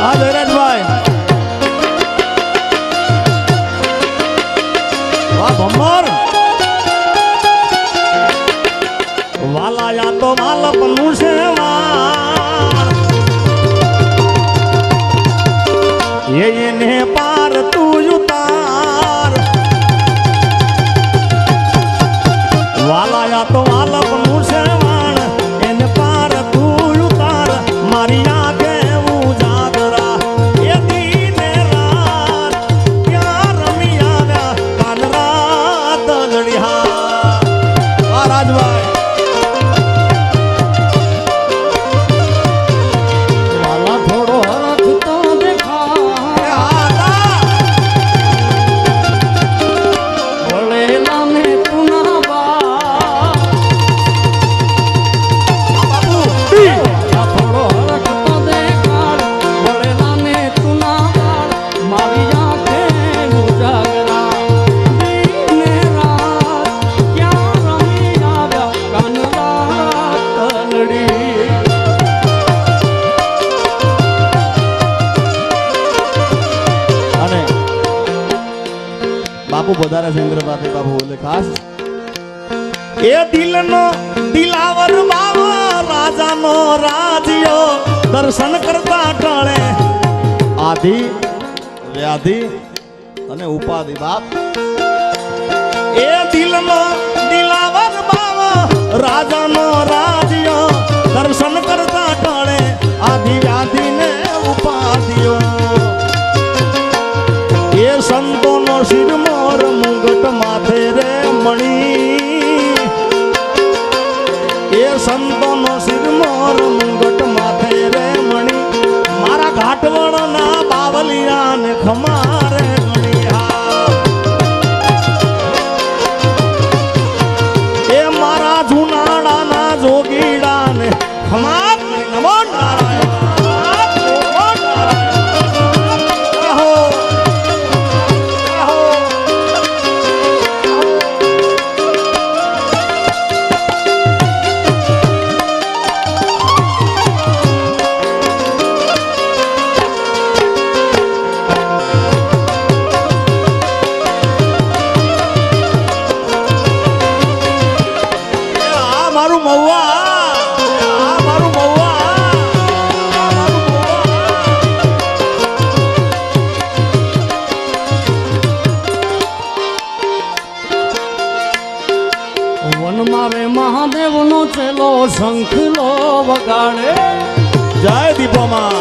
હા ધીરજભાઈ વાહ ભમર વાલાયા તો વાલપનું છે એને પાર તું ઉતાર વાલાયા તો વાલપનું છે એને પાર તું ઉતાર મારી આંખે ઉજાગરા એ દીને રાત ક્યાં રમી આવ્યા કાલ રાત લડ્યા આ રાજભાઈ બાપુ વધારે સંગ્રહ પાસે બાપુ બોલે ખાસ એ દિલનો દિલાવર બાવા રાજાનો રાજ્યો દર્શન કરતા ટળે આધિ વ્યાધિ અને ઉપાધિ બાપ એ દિલનો દિલાવર બાવા રાજાનો રાજ્યો દર્શન કરતા ટળે આધિ વ્યાધિ ને ઉપાધિઓ એ સંતોનો શિરમોર મુગટ માથે રે મણી એ સંતોનો શિરમોર મુગટ માથે રે મણી મારા ઘાટવળના બાવલિયાને ખમારે ગણિયા એ મારા જુનાડાના જોગીડાને ખમાર નમો નારાયણ મારે મહાદેવનો ચેલો શંખલો વગાડે જય દીપોમાં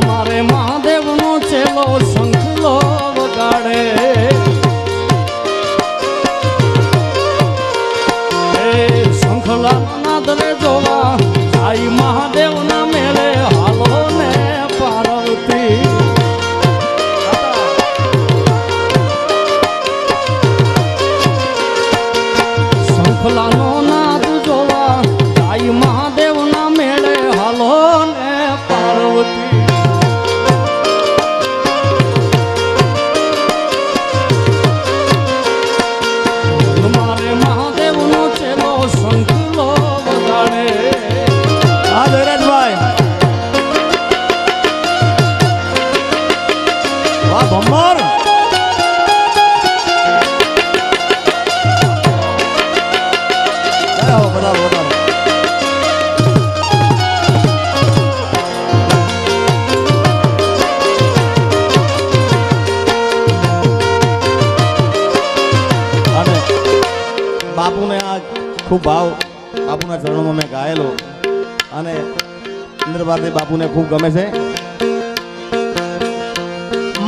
મારે મહાદેવનો ચેલો શંખલો વગાડે એ શંખલા નાદરે જોવા સાઈ મહાદેવના મેળે હાલો ને પાર્વતી શંખલાનો નાદ જોવા સાઈ મહાદેવના મેળે હાલો ને પાર્વતી મારે મહાદેવનો ચેલો શંખલો વગાડે હા ધીરજભાઈ વાહ ભમર બાપુને આ ખૂબ ભાવ બાપુના ચરણોમાં મેં ગાયેલો અને ઇન્દ્રભારતી બાપુને ખૂબ ગમે છે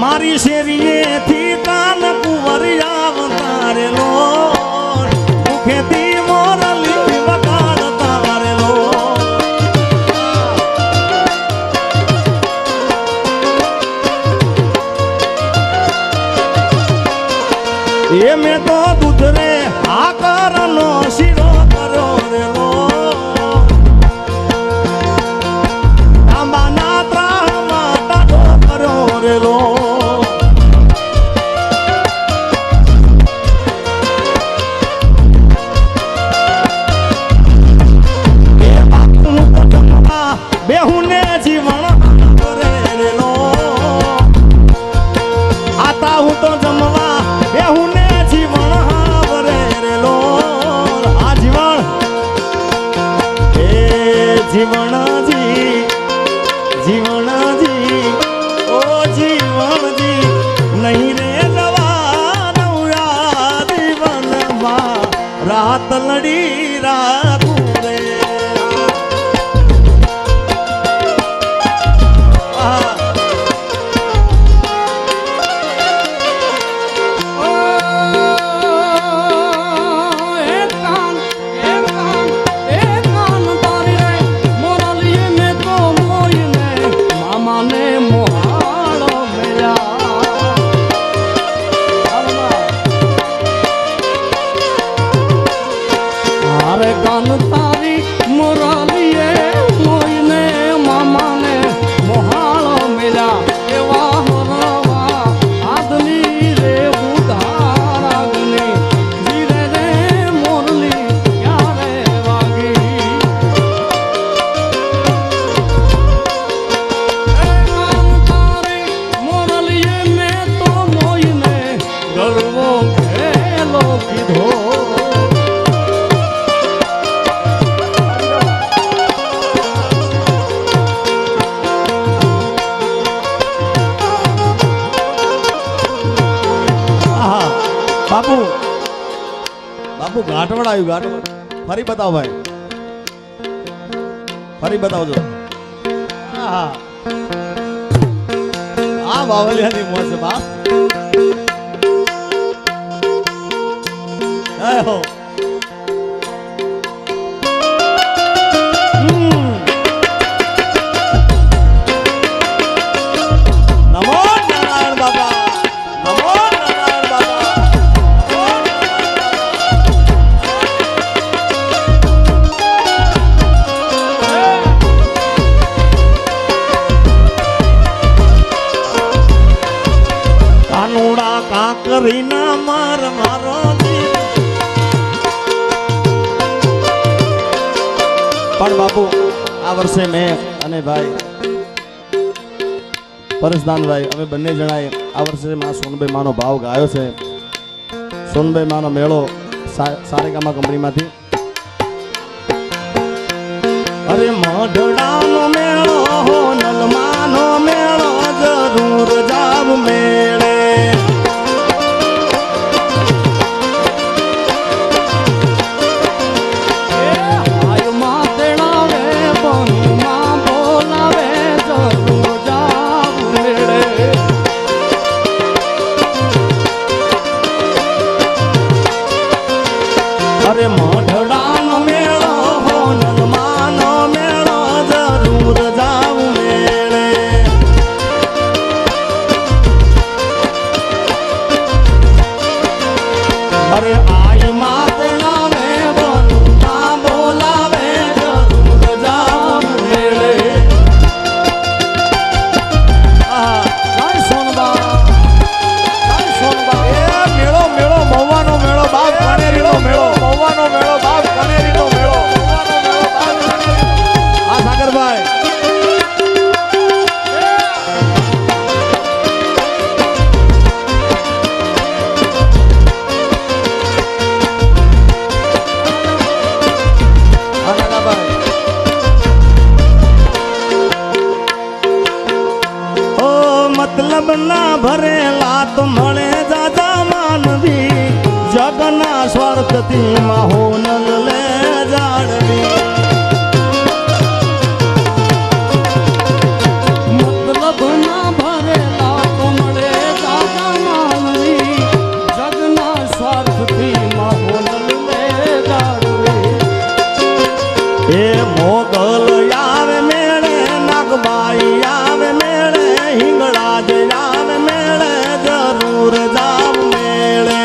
મારી શેરીએથી કાન કુંવરિયા વતારેલો મુખેથી મોરલી વગાડતા વારેલો એ મેં તો દૂધ રે આકારનો શીરો કર્યો રેલો તાંબાના ત્રાણમાં ટાઢો કર્યો રેલો બેહુને જીવન કરેલો આતા હું તો જમવા બેહુને જીવન કરેલો આ જીવન એ જીવનજી જીવનજી ઓ જીવનજી નહીં રે જવાનું જીવનમાં રાત લડી રાખું રે બાપુ બાપુ ઘાટવડ આવ્યું ઘાટવડ ફરી બતાવો ભાઈ ફરી બતાવજો હા આ બાવલિયાની મોજ છે બાપ આયો નમો નારાયણ બાબા નમો નારાયણ બાબા કાનુડા કાકરીના માર મારો પણ બાપુ આ વર્ષે મેં અને ભાઈ પરેશદાનભાઈ અમે બંને જણાએ આ વર્ષે માં સોનભાઈ માનો ભાવ ગાયો છે સોનભાઈ માનો મેળો સારેગામા કંપનીમાંથી અરે મઢડાનો મેળો નલમાનો મેળો જરૂર જાવ મેળે અરે મઢડાનો મેળો નલમાનો મેળો જરૂર જાવ મેળે અરે આય માતના મે બનુના બોલાવે જરૂર જાવ મેળે આ સોનબા એ મેળો મેળો મહવાનો મેળો બાપ કાનેરીનો મેળો મહવાનો મેળો બાપ કાનેરીનો મેળો મહવાનો મેળો બાપ કાનેરીનો આ સાગરભાઈ મતલબ ના ભરેલા તો મળે દાદા માનવી જગના સ્વાર્થથી માહોનલ લે જાણવી મતલબ ના ભરેલા તો મળે દાદા માનવી જગના સ્વાર્થથી માહોલ લે જાણવી એ મોગલ આવે મેળે નાગબાઈ આવે મેળે હિંગળાજ આવે મેળે જરૂર જાવ મેળે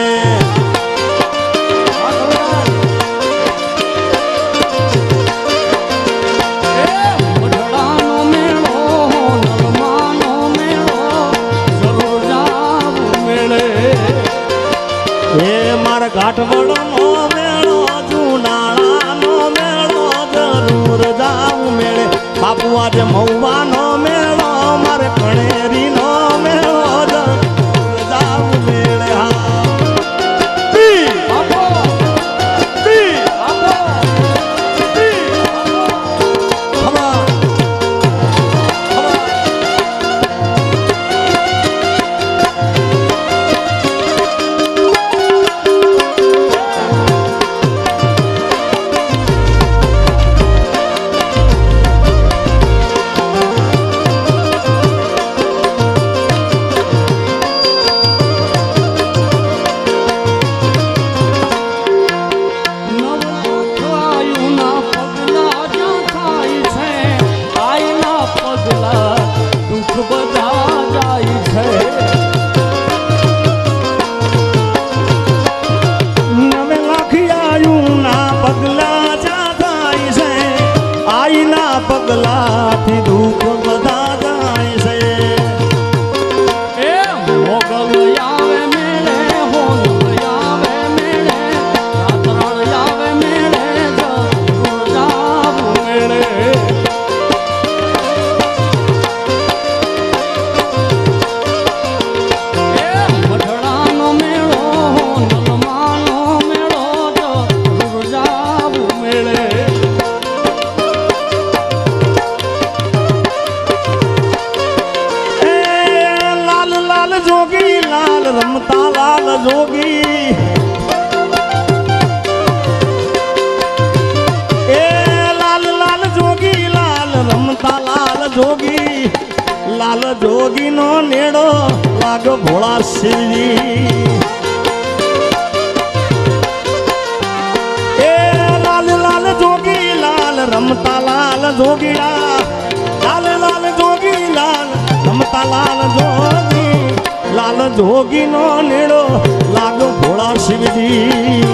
મઢડાનો મેળો નલમાનો મેળો જરૂર જાવ મેળે એ મારા ઘાટવડનો મેળો જુનાળાનો મેળો જરૂર જાવ મેળે બાપુ આ આજે મહુવાનો મેળો મારે કણેરીનો મેળો જાવ મેળે હા આપો આપો ખમા નવખાયુના પગલા જ્યાં થાય છે આયના પગલા દુઃખ બધા જાય છે નવે લાખિયાયુના પગલા જા થાય છે આઈના પગલાથી દુઃખ બધા જાય છે એ મોગલ આવે મેળે હોલ આવે મેળે યાત્રાળ આવે મેળે જરૂર જાવું મેળે એ મઢડાનો મેળો નલમાનો મેળો જરૂર જાવું મેળે એ લાલ લાલ જોગી લાલ રમતા લાલ જોગી એ લાલ લાલ જોગી લાલ રમતા લાલ જોગી લાલ જોગીનો નેડો લાગ ભોળા શિવજી એ લાલ લાલ જોગી લાલ રમતા લાલ જોગીડા લાલ લાલ જોગી લાલ રમતા લાલ જોગી લાલ જોગીનો નેડો લાગ ભોળા શિવજી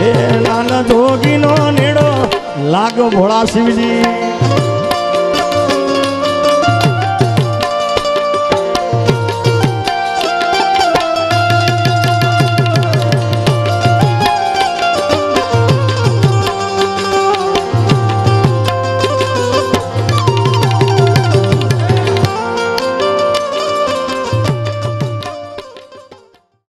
એ લાલ જોગીનો નેડો લાગ ભોળા શિવજી